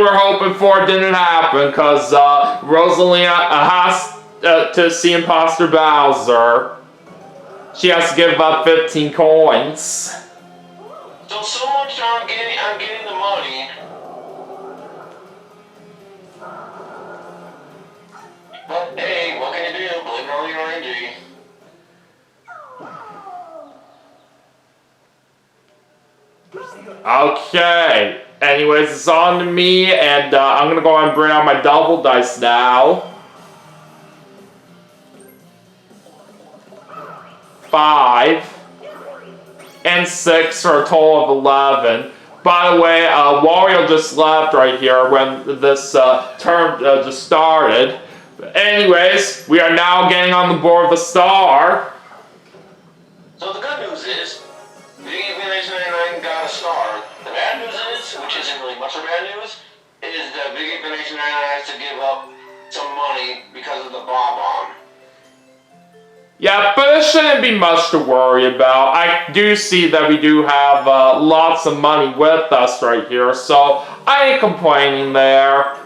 were hoping for didn't happen because Rosalina has to see Imposter Bowser. She has to give up 15 coins. So much I'm getting the money. But hey, what can you do? Blame it on the RNG. Okay. Anyways, it's on to me, and I'm gonna go ahead and bring out my double dice now. 5 and 6 for a total of 11. By the way, Wario just left right here when this term just started. But anyways, we are now getting on the board with a star. So the good news is, Video Game 99 got a star. The bad news is, which isn't really much of bad news, is that Video Game 99 has to give up some money because of the bomb. Yeah, but it shouldn't be much to worry about. I do see that we do have lots of money with us right here, so I ain't complaining there.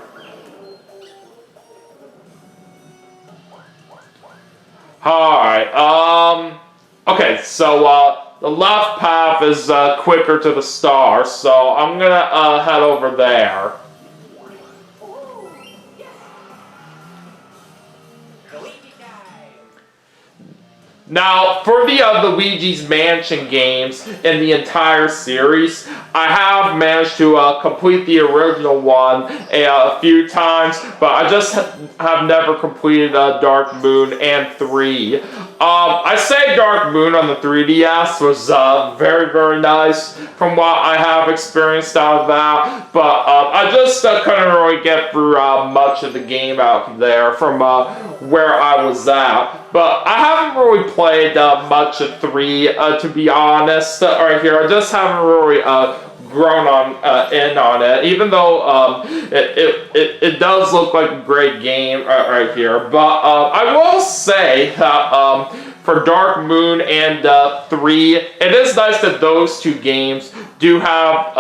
Alright, okay, so the left path is quicker to the star, so I'm gonna head over there. Now, for the Luigi's Mansion games in the entire series, I have managed to complete the original one a few times, but I just have never completed Dark Moon and 3. I say Dark Moon on the 3DS was very, very nice from what I have experienced out of that, but I just couldn't really get through much of the game out there from where I was at. But I haven't really played much of 3, to be honest, right here. I just haven't really grown in on it, even though it does look like a great game right here. But I will say that for Dark Moon and 3, it is nice that those two games do have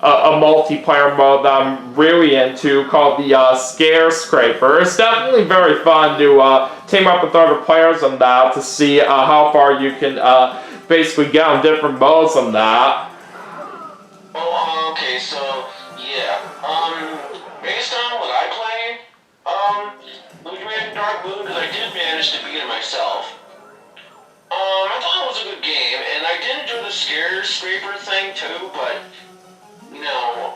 a multiplayer mode that I'm really into called the Scare Scraper. It's definitely very fun to team up with other players on that to see how far you can basically get on different modes on that. Oh, okay, so, yeah. Based on what I played, Luigi Mansion Dark Moon, because I did manage to beat it myself. I thought it was a good game, and I did enjoy the Scare Scraper thing too, but you know,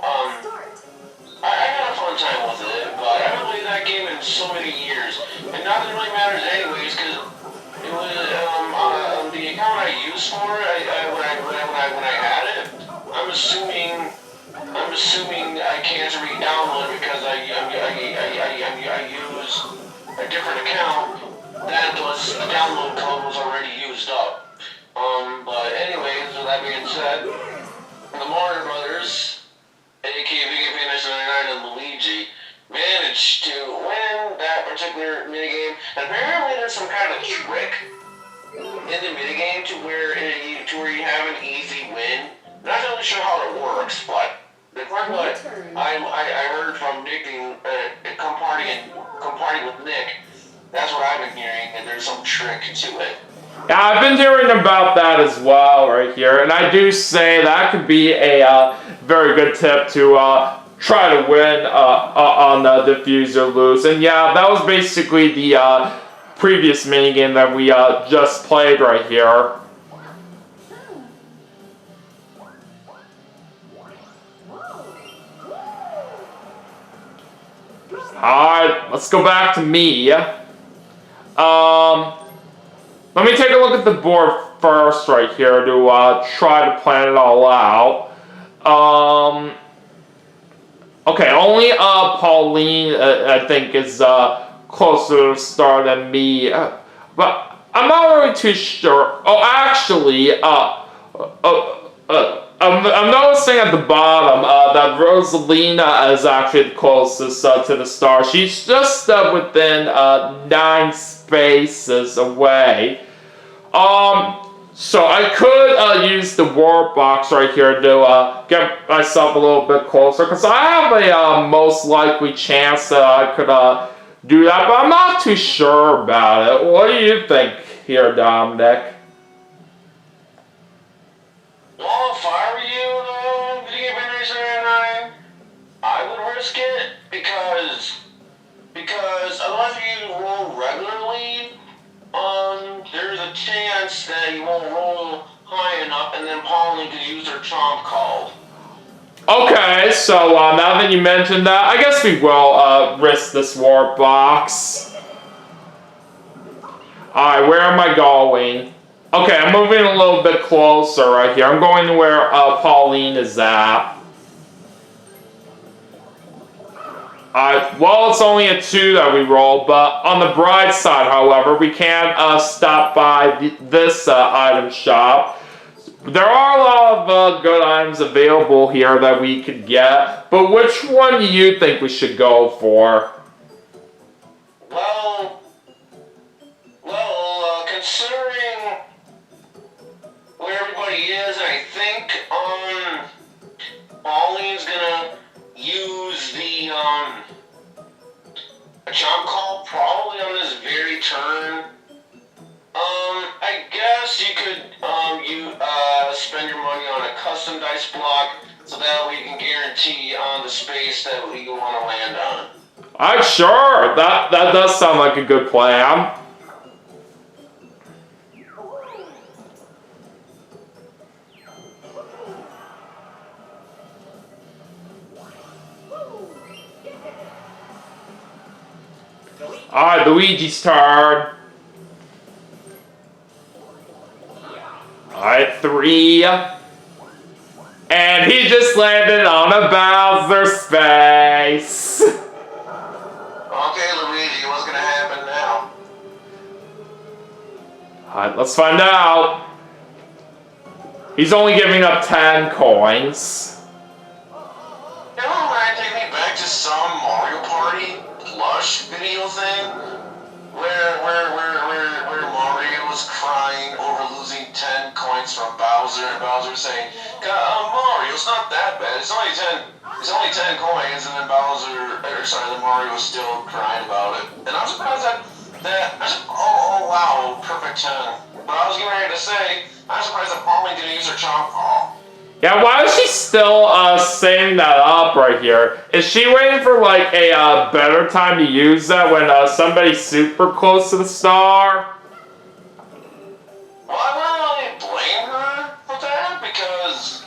I had a fun time with it, but I haven't played that game in so many years, and nothing really matters anyways, because it was, the account I used for it, when I had it, I'm assuming I can't re-download it because I use a different account that was, the download code was already used up. But anyways, with that being said, the Mario Brothers, aka Video Game 99 and Luigi, managed to win that particular minigame. And apparently there's some kind of trick in the minigame to where you have an easy win. Not really sure how it works, but according to what I heard from Nick and comparting with Nick, that's what I've been hearing, and there's some trick to it. Yeah, I've been hearing about that as well right here, and I do say that could be a very good tip to try to win on the Diffuse or Lose. And yeah, that was basically the previous minigame that we just played right here. Alright, let's go back to me. Let me take a look at the board first right here to try to plan it all out. Okay, only Pauline, I think, is closer to the star than me. But I'm not really too sure. Oh, actually, I'm noticing at the bottom that Rosalina is actually the closest to the star. She's just within 9 spaces away. So I could use the warp box right here to get myself a little bit closer, because I have a most likely chance that I could do that, but I'm not too sure about it. What do you think here, Dominic? Well, if I were you, Video Game Racer 9, I would risk it because otherwise if you roll regularly, there's a chance that you won't roll high enough, and then Pauline could use her chomp call. Okay, so now that you mentioned that, I guess we will risk this warp box. Alright, where am I going? Okay, I'm moving a little bit closer right here. I'm going to where Pauline is at. Well, it's only a 2 that we roll, but on the bright side, however, we can stop by this item shop. There are a lot of good items available here that we could get, but which one do you think we should go for? Well, considering where everybody is, I think Pauline's gonna use the jump call probably on this very turn. I guess you could spend your money on a custom dice block, so that way you can guarantee the space that you want to land on. Sure, that does sound like a good plan. Alright, Luigi's turn. Alright, 3. And he just landed on a Bowser space. Okay, Luigi, what's gonna happen now? Alright, let's find out. He's only giving up 10 coins. You know, might take me back to some Mario Party plush video thing where Mario was crying over losing 10 coins from Bowser, and Bowser saying, Mario, it's not that bad. It's only 10 coins, and then Mario was still crying about it. And I'm surprised oh wow, perfect 10. But I was getting ready to say, I'm surprised that Pauline didn't use her chomp call. Yeah, why is she still saying that up right here? Is she waiting for like a better time to use that when somebody's super close to the star? Well, I wouldn't really blame her for that because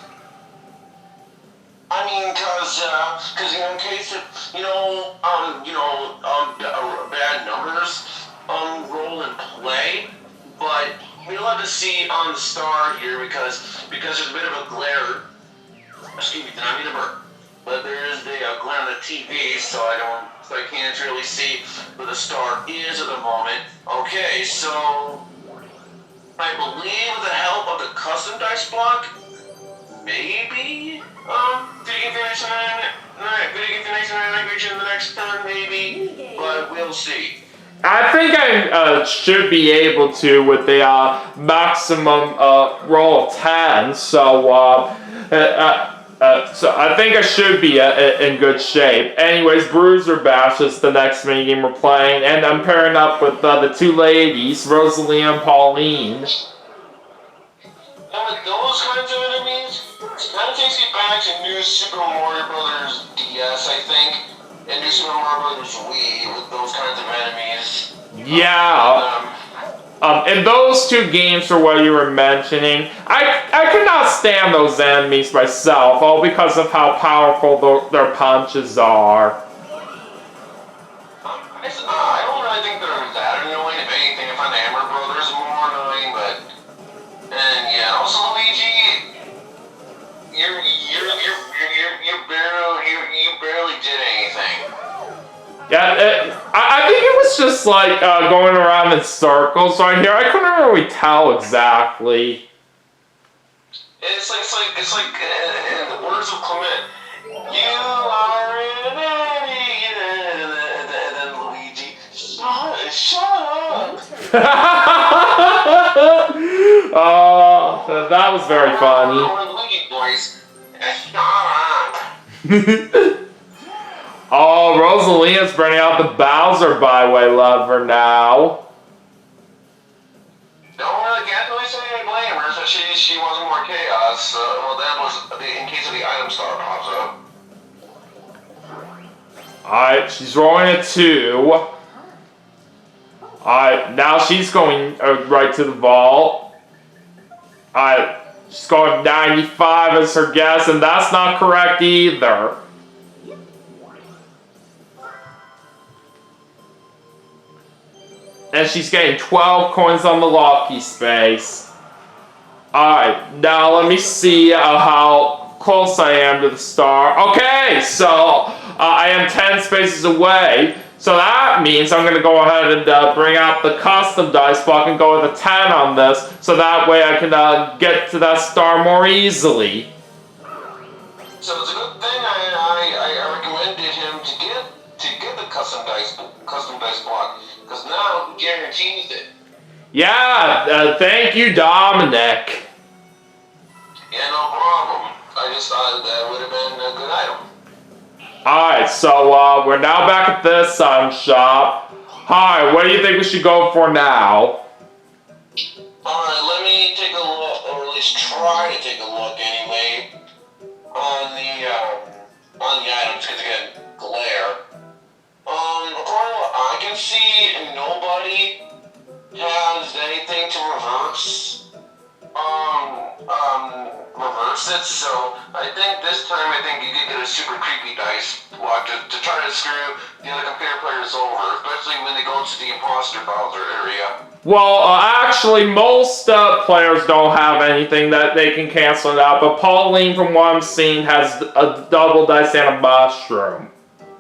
in case of bad numbers roll and play, but we'll have to see on the star here because there's a bit of a glare. Excuse me, did I mean to burp? But there is the glare on the TV, so I can't really see where the star is at the moment. Okay, so I believe with the help of the custom dice block, maybe Video Game language in the next turn, maybe, but we'll see. I think I should be able to with the maximum roll of 10, so I think I should be in good shape. Anyways, Bruiser Bash is the next minigame we're playing, and I'm pairing up with the two ladies, Rosalie and Pauline. And with those kinds of enemies, it kind of takes me back to New Super Mario Brothers DS, I think. And New Super Mario Brothers Wii with those kinds of enemies. Yeah. And those two games are what you were mentioning. I could not stand those enemies myself, all because of how powerful their punches are. I don't really think they're that annoying. If anything, I find the Hammer Brothers more annoying, and yeah, also Luigi, you barely did anything. Yeah, I think it was just like going around in circles right here. I couldn't really tell exactly. It's like in the words of Clement, you are an idiot, and then Luigi, shut up. Oh, that was very funny. Luigi boys. Oh, Rosalina's bringing out the Bowser Byway lever now. Don't can't really say I blame her, so she wasn't more chaos. Well, that was in case of the item star pops up. Alright, she's rolling a 2. Alright, now she's going right to the vault. Alright, she's going 95 as her guess, and that's not correct either. And she's getting 12 coins on the lucky space. Alright, now let me see how close I am to the star. Okay, so I am 10 spaces away. So that means I'm going to go ahead and bring out the custom dice block and go with a 10 on this. So that way I can get to that star more easily. So it's a good thing I recommended him to get the custom dice block, because now he guarantees it. Yeah, thank you, Dominic. Yeah, no problem. I just thought that would have been a good item. Alright, so we're now back at this shop. Hi, what do you think we should go for now? Alright, let me take a look, or at least try to take a look anyway, on the items, because again, glare. According to what I can see, nobody has anything to reverse it, so I think this time you could get a super creepy dice block to try to screw the other computer players over, especially when they go to the imposter Bowser area. Well, actually, most players don't have anything that they can cancel it out, but Pauline, from what I'm seeing, has a double dice and a mushroom.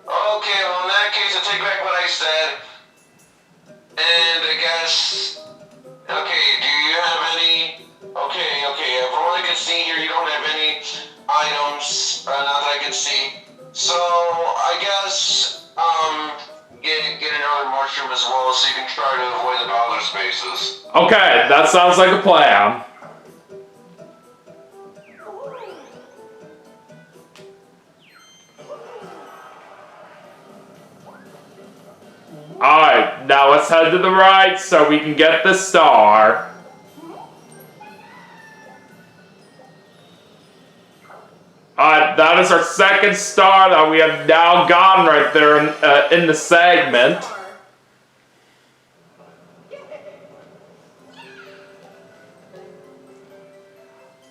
Okay, well in that case, I take back what I said, and I guess, okay, do you have any, okay, from what I can see here, you don't have any items, not that I can see, so I guess, get another mushroom as well, so you can try to avoid the Bowser spaces. Okay, that sounds like a plan. Alright, now let's head to the right so we can get the star. Alright, that is our second star that we have now gotten right there in the segment.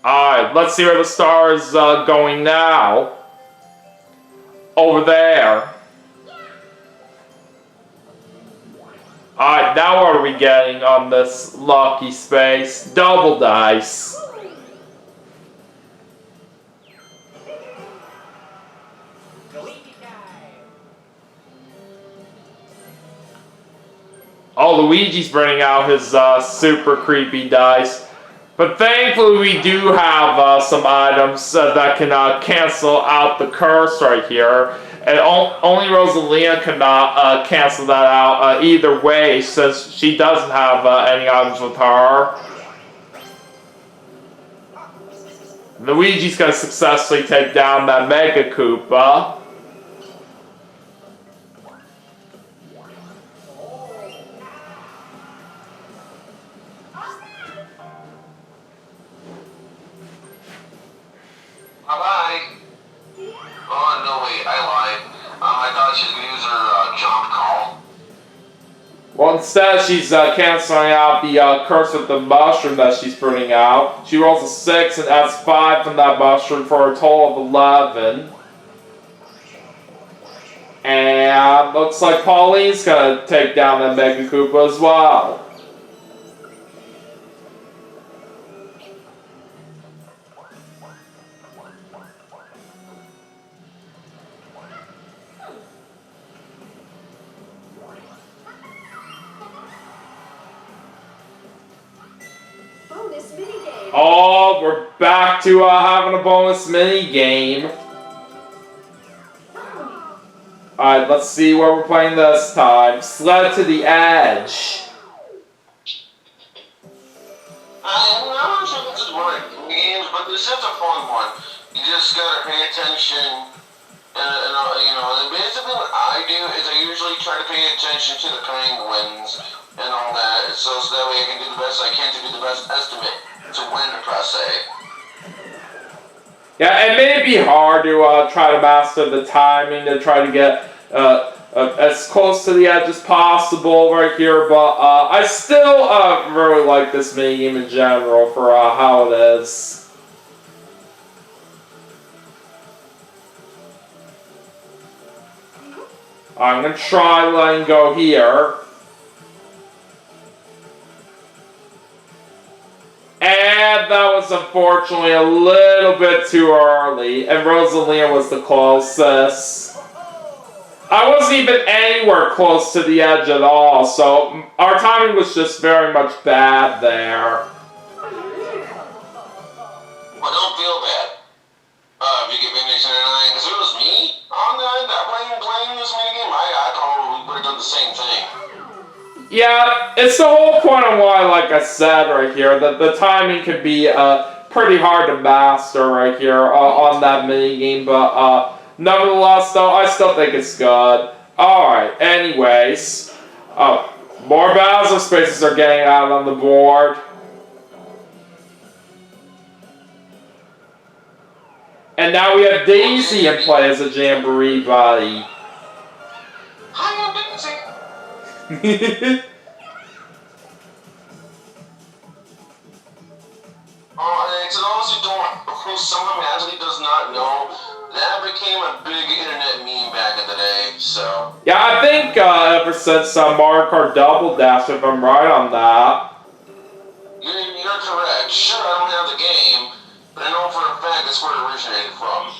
Alright, let's see where the star is going now. Over there. Alright, now what are we getting on this lucky space? Double dice. Oh, Luigi's bringing out his super creepy dice. But thankfully we do have some items that can cancel out the curse right here. And only Rosalina cannot cancel that out either way, since she doesn't have any items with her. Luigi's going to successfully take down that Mega Koopa. Bye-bye. Oh, no, wait, I lied. I thought she was going to use her jump call. Well, instead, she's canceling out the curse with the mushroom that she's putting out. She rolls a 6 and adds 5 from that mushroom for a total of 11. And looks like Pauline's going to take down that Mega Koopa as well. Oh, we're back to having a bonus mini game. Alright, let's see where we're playing this time. Sled to the Edge. I this is a fun one. You just gotta pay attention. And basically what I do is I usually try to pay attention to the penguins and all that, so that way I can do the best I can to do the best estimate to win per se. Yeah, it may be hard to try to master the timing to try to get as close to the edge as possible right here, but I still really like this minigame in general for how it is. I'm going to try letting go here. And that was unfortunately a little bit too early, and Rosalia was the closest. I wasn't even anywhere close to the edge at all, so our timing was just very much bad there. Well, don't feel bad. If you get finished in a 9, because if it was me on that playing this minigame, I probably would have done the same thing. Yeah, it's the whole point of why, like I said right here, that the timing can be pretty hard to master right here on that minigame, but nevertheless, though, I still think it's good. Alright, anyways, more Bowser spaces are getting out on the board. And now we have Daisy in play as a Jamboree buddy. Hi, I'm Daisy. And to those who somehow magically does not know, that became a big internet meme back in the day, so. Yeah, I think ever since Mario Kart Double Dash, if I'm right on that. You're correct. Sure, I don't have the game, but I know for a fact that's where it originated from.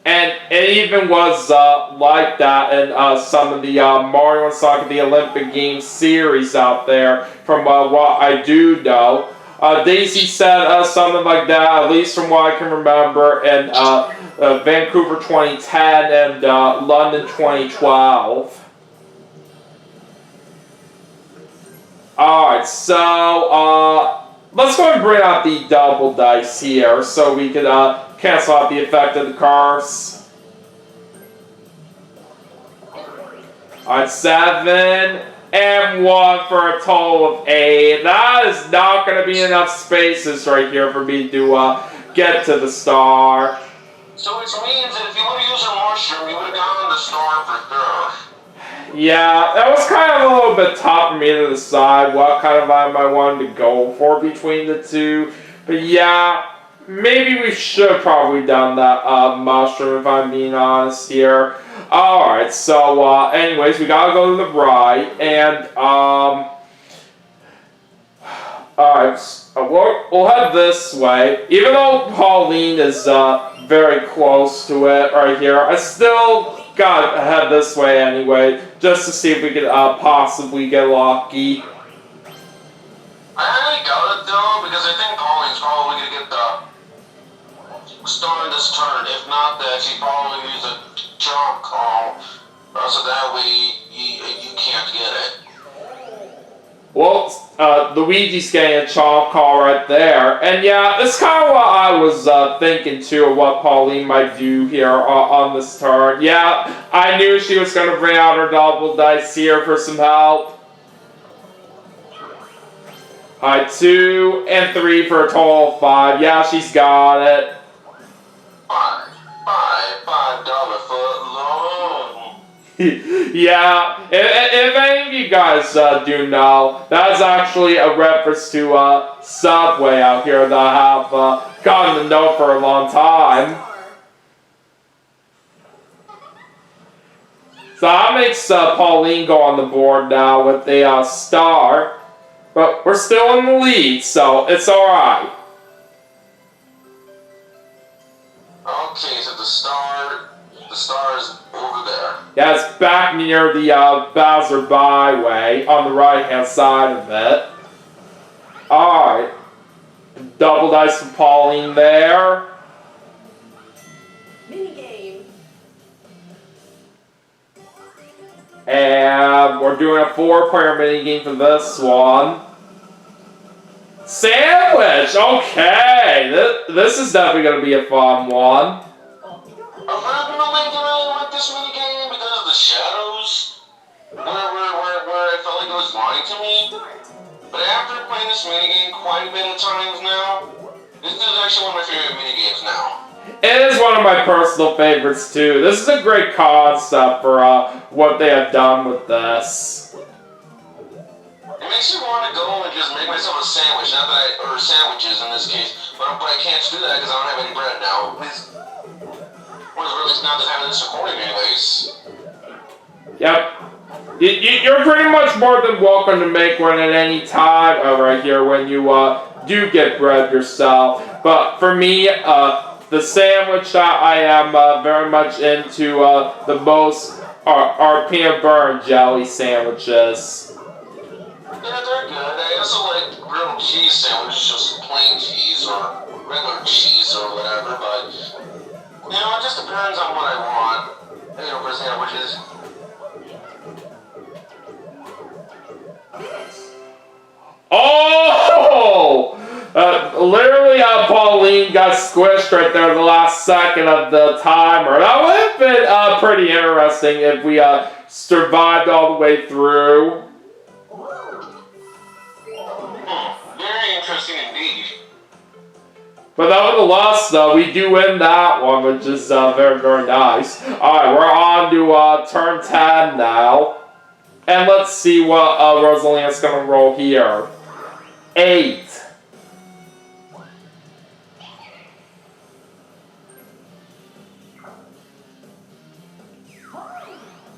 And it even was like that in some of the Mario and Sonic the Olympic Games series out there, from what I do know. Daisy said something like that, at least from what I can remember, in Vancouver 2010 and London 2012. Alright, so let's go and bring out the double dice here so we can cancel out the effect of the curse. Alright, 7 and 1 for a total of 8. That is not going to be enough spaces right here for me to get to the star. So which means that if you would have used a mushroom, you would have gotten the star for sure. Yeah, that was kind of a little bit tough for me to decide what kind of item I wanted to go for between the two. But yeah, maybe we should probably done that mushroom if I'm being honest here. Alright, so anyways, we gotta go to the right, and alright, we'll head this way. Even though Pauline is very close to it right here, I still gotta head this way anyway, just to see if we could possibly get lucky. I doubt it though, because I think Pauline's probably gonna get the star in this turn. If not, that she probably use a jump call, so that way you can't get it. Well, Luigi's getting a chomp call right there. And yeah, that's kind of what I was thinking too, of what Pauline might do here on this turn. Yeah, I knew she was going to bring out her double dice here for some help. Alright, 2 and 3 for a total of 5. Yeah, she's got it. $5 foot long. Yeah, if any of you guys do know, that's actually a reference to Subway out here that I have gotten to know for a long time. So that makes Pauline go on the board now with a star, but we're still in the lead, so it's alright. Okay, so the star is over there. Yeah, it's back near the Bowser Byway on the right-hand side of it. Alright. Double dice for Pauline there. Minigame. And we're doing a 4-player minigame for this one. Sandwich! Okay! This is definitely going to be a fun one. I've heard people make really like this minigame because of the shadows, where I felt like it was lying to me. But after playing this minigame quite a bit of times now, this is actually one of my favorite minigames now. It is one of my personal favorites too. This is a great concept for what they have done with this. It makes me want to go and just make myself a sandwich, or sandwiches in this case, but I can't do that because I don't have any bread now. Well, really, it's not just having this recording anyways. Yep. You're pretty much more than welcome to make one at any time right here when you do get bread yourself. But for me, the sandwich that I am very much into the most are peanut butter and jelly sandwiches. Yeah, they're good. I also like grilled cheese sandwiches, just plain cheese or regular cheese or whatever, but you know, it just depends on what I want, you know, for sandwiches. Oh! Literally, Pauline got squished right there in the last second of the timer. That would have been pretty interesting if we survived all the way through. Very interesting indeed. But nevertheless, though, we do win that one, which is very, very nice. Alright, we're on to turn 10 now. And let's see what Rosalina's going to roll here. 8.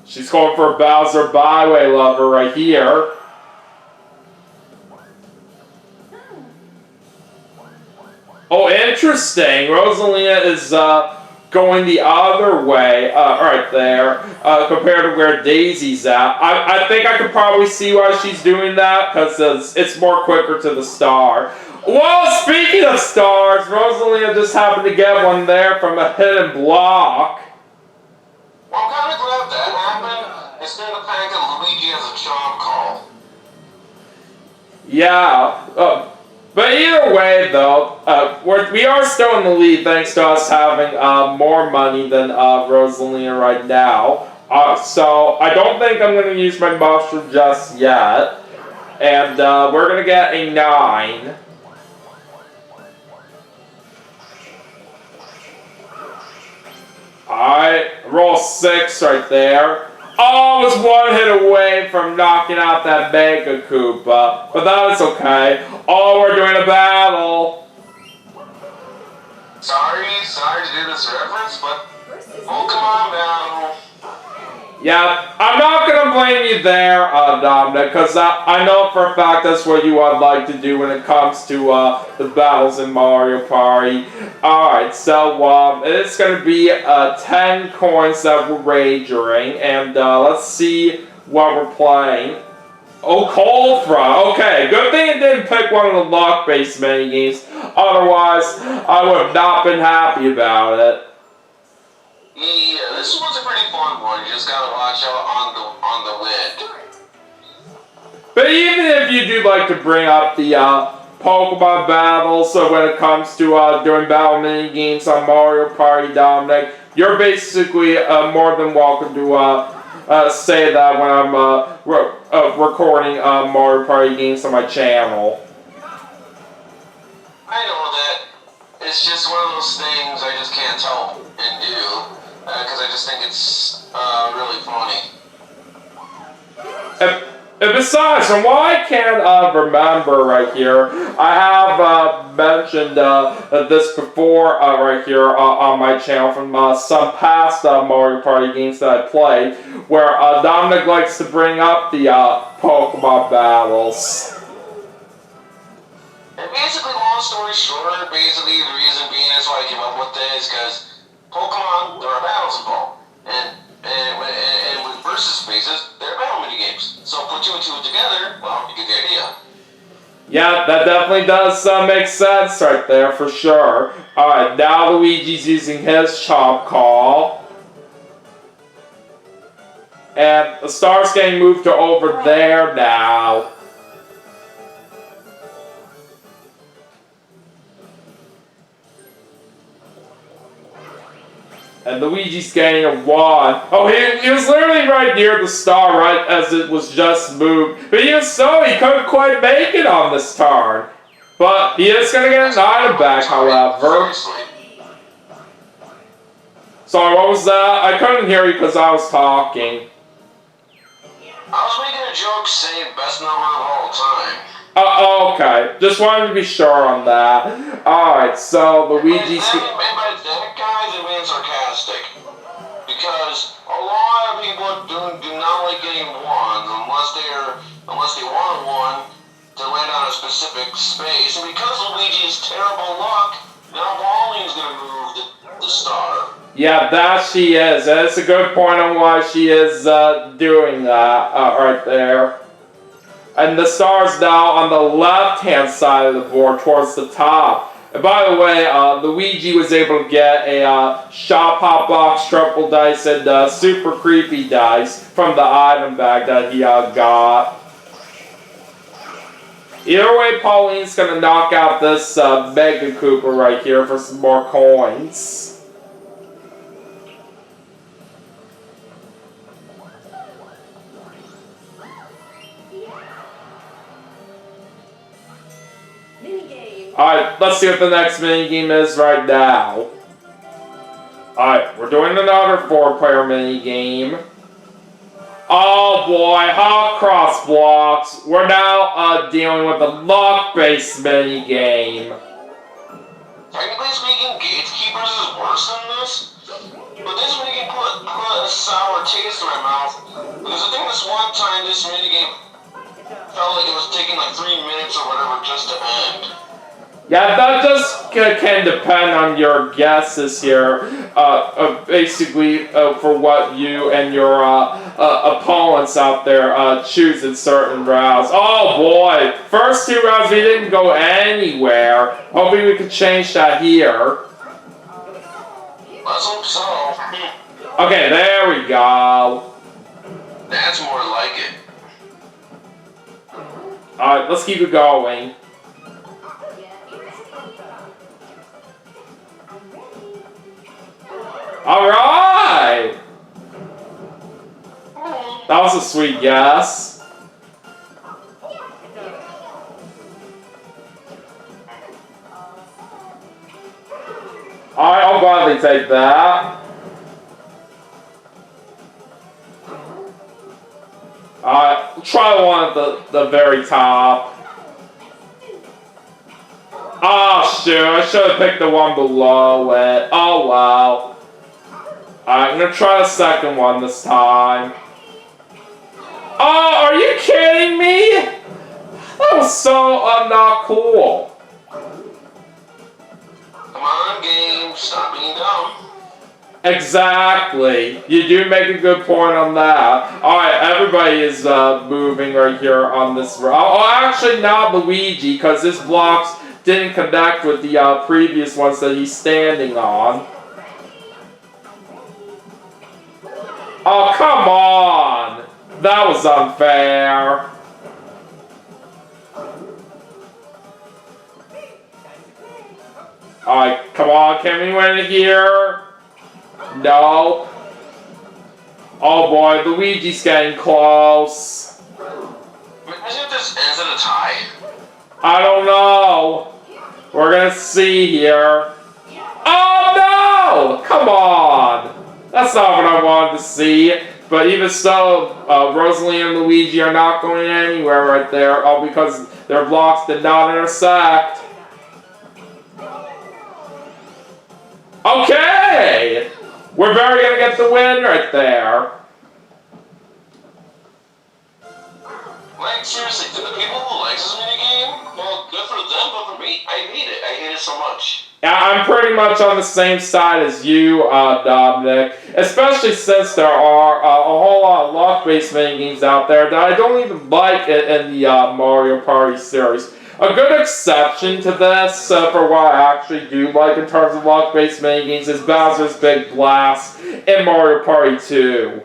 She's going for a Bowser Byway lover right here. Oh, interesting. Rosalina is going the other way right there compared to where Daisy's at. I think I could probably see why she's doing that because it's more quicker to the star. Well, speaking of stars, Rosalina just happened to get one there from a hidden block. Well, I'm kind of glad that happened instead of thanking Luigi as a job call. Yeah. But either way, though, we are still in the lead thanks to us having more money than Rosalina right now. So I don't think I'm going to use my mushroom just yet. And we're going to get a 9. Alright, roll 6 right there. Oh, I was one hit away from knocking out that Mega Koopa, but that is okay. Oh, we're doing a battle. Sorry to do this reference, but Pokemon battle. Yeah, I'm not going to blame you there, Dominic, because I know for a fact that's what you would like to do when it comes to the battles in Mario Party. Alright, so it's going to be 10 coins that we're wagering, and let's see what we're playing. Oh, Cold Front. Okay, good thing it didn't pick one of the luck-based minigames. Otherwise, I would have not been happy about it. Yeah, this one's a pretty fun one. You just gotta watch out on the wind. But even if you do like to bring up the Pokemon battles, so when it comes to doing battle mini games on Mario Party, Dominic, you're basically more than welcome to say that when I'm recording Mario Party games on my channel. I know that. It's just one of those things I just can't help and do. Because I just think it's really funny. And besides, from what I can remember right here, I have mentioned this before right here on my channel from some past Mario Party games that I played, where Dominic likes to bring up the Pokemon battles. And basically, long story short, basically the reason being that's why I came up with this, because Pokemon, there are battles involved. And with versus spaces, there are battle minigames. So put 2 and 2 together, well, you get the idea. Yeah, that definitely does make sense right there, for sure. Alright, now Luigi's using his Chomp Call. And the star's getting moved to over there now. And Luigi's getting a wand. Oh, he was literally right near the star right as it was just moved. But even so, he couldn't quite make it on this turn. But he is going to get an item back, however. Sorry, what was that? I couldn't hear you because I was talking. I was making a joke saying best number of all time. Okay. Just wanted to be sure on that. Alright, so Luigi's... And by that, guys, I'm being sarcastic. Because a lot of people do not like getting wands unless they want one to land on a specific space. And because Luigi's terrible luck, now Wally's gonna move the star. Yeah, that she is. That's a good point on why she is doing that right there. And the star's now on the left-hand side of the board towards the top. And by the way, Luigi was able to get a Shop Hop Box Triple Dice and Super Creepy Dice from the item bag that he got. Either way, Pauline's going to knock out this Mega Koopa right here for some more coins. Alright, let's see what the next minigame is right now. Alright, we're doing another 4-player minigame. Oh boy, hot cross blocks. We're now dealing with a luck-based minigame. Technically speaking, Gatekeepers is worse than this. But this minigame put a sour taste in my mouth. Because I think this one time this minigame felt like it was taking like 3 minutes or whatever just to end. Yeah, that just can depend on your guesses here. Basically, for what you and your opponents out there choose in certain rounds. Oh boy, first 2 rounds we didn't go anywhere. Hoping we could change that here. Let's hope so. Okay, there we go. That's more like it. Alright, let's keep it going. Alright! That was a sweet guess. Alright, I'll gladly take that. Alright, try one at the very top. Oh shoot, I should have picked the one below it. Oh wow. Alright, I'm gonna try the second one this time. Oh, are you kidding me? That was so not cool. Come on, game, stop being dumb. Exactly. You do make a good point on that. Alright, everybody is moving right here on this row. Oh, actually not Luigi, because his blocks didn't connect with the previous ones that he's standing on. Oh, come on! That was unfair. Alright, come on, can we win it here? No. Oh boy, Luigi's getting close. Imagine if this ends at a tie. I don't know. We're gonna see here. Oh no! Come on! That's not what I wanted to see. But even so, Rosalie and Luigi are not going anywhere right there, all because their blocks did not intersect. Okay! We're very gonna get the win right there. Like, seriously, to the people who like this minigame, well, good for them, but for me, I hate it. I hate it so much. Yeah, I'm pretty much on the same side as you, Dominic. Especially since there are a whole lot of luck-based minigames out there that I don't even like in the Mario Party series. A good exception to this, for what I actually do like in terms of luck-based minigames, is Bowser's Big Blast in Mario Party 2.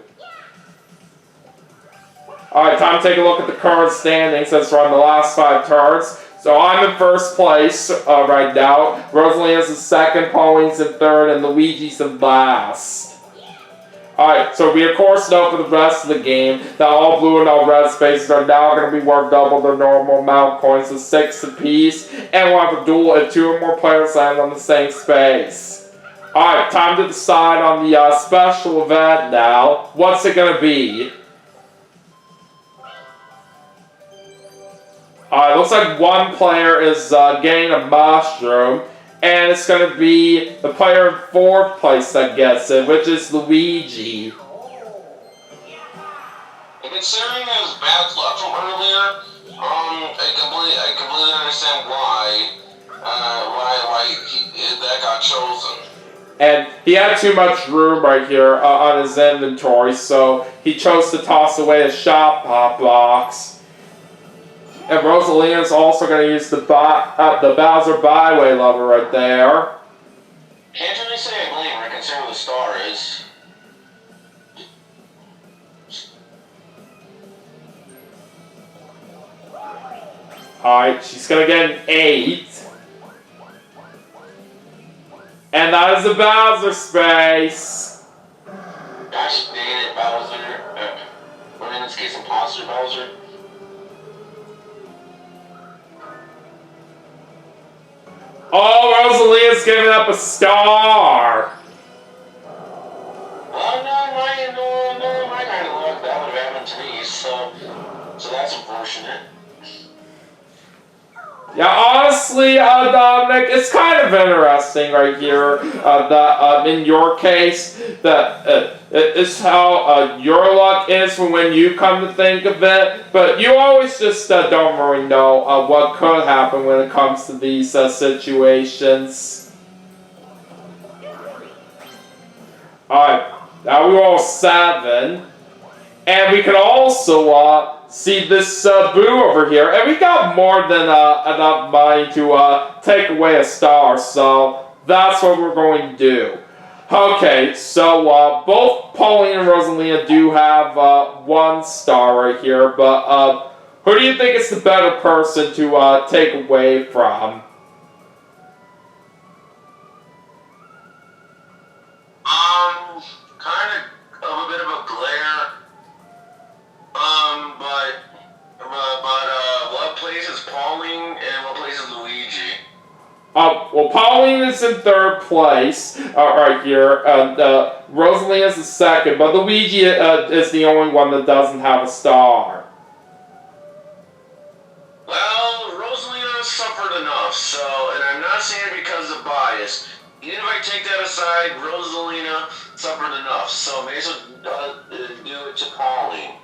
Alright, time to take a look at the current standings since we're on the last 5 turns. So I'm in first place right now. Rosalina's in second, Pauline's in third, and Luigi's in last. Alright, so we of course know for the rest of the game that all blue and all red spaces are now going to be worth double their normal amount of coins, so 6 apiece, and we'll have a duel if 2 or more players land on the same space. Alright, time to decide on the special event now. What's it going to be? Alright, looks like one player is getting a mushroom. And it's going to be the player in fourth place that gets it, which is Luigi. Considering his bad luck from earlier, I completely understand why that got chosen. And he had too much room right here on his inventory, so he chose to toss away his shop pop box. And Rosalina's also going to use the Bowser Byway lever right there. Can't really say I blame her, considering where the star is. Alright, she's going to get an 8. And that is the Bowser space. Gosh dang it, Bowser. Or in this case, Imposter Bowser. Oh, Rosalina's giving up a star! Well, no, my kind of luck, that would have happened to me, so that's unfortunate. Yeah, honestly, Dominic, it's kind of interesting right here that in your case, that it's how your luck is when you come to think of it, but you always just don't really know what could happen when it comes to these situations. Alright, now we roll 7, and we can also see this Boo over here, and we got more than enough money to take away a star, so that's what we're going to do. Okay, so both Pauline and Rosalina do have 1 star right here, but who do you think is the better person to take away from? Kind of a bit of a glare. What place is Pauline and what place is Luigi? Well, Pauline is in third place right here, and Rosalina is the second, but Luigi is the only one that doesn't have a star. Well, Rosalina suffered enough, and I'm not saying it because of bias. Even if I take that aside, Rosalina suffered enough, so may as well do it to Pauline.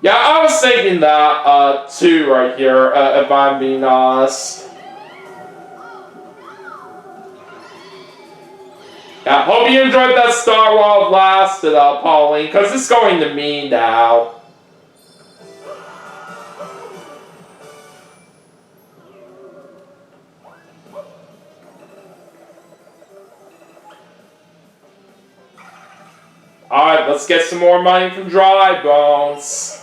Yeah, I was thinking that too right here, if I'm being honest. Yeah, hope you enjoyed that star while it lasted, Pauline, because it's going to me now. Alright, let's get some more money from Dry Bones.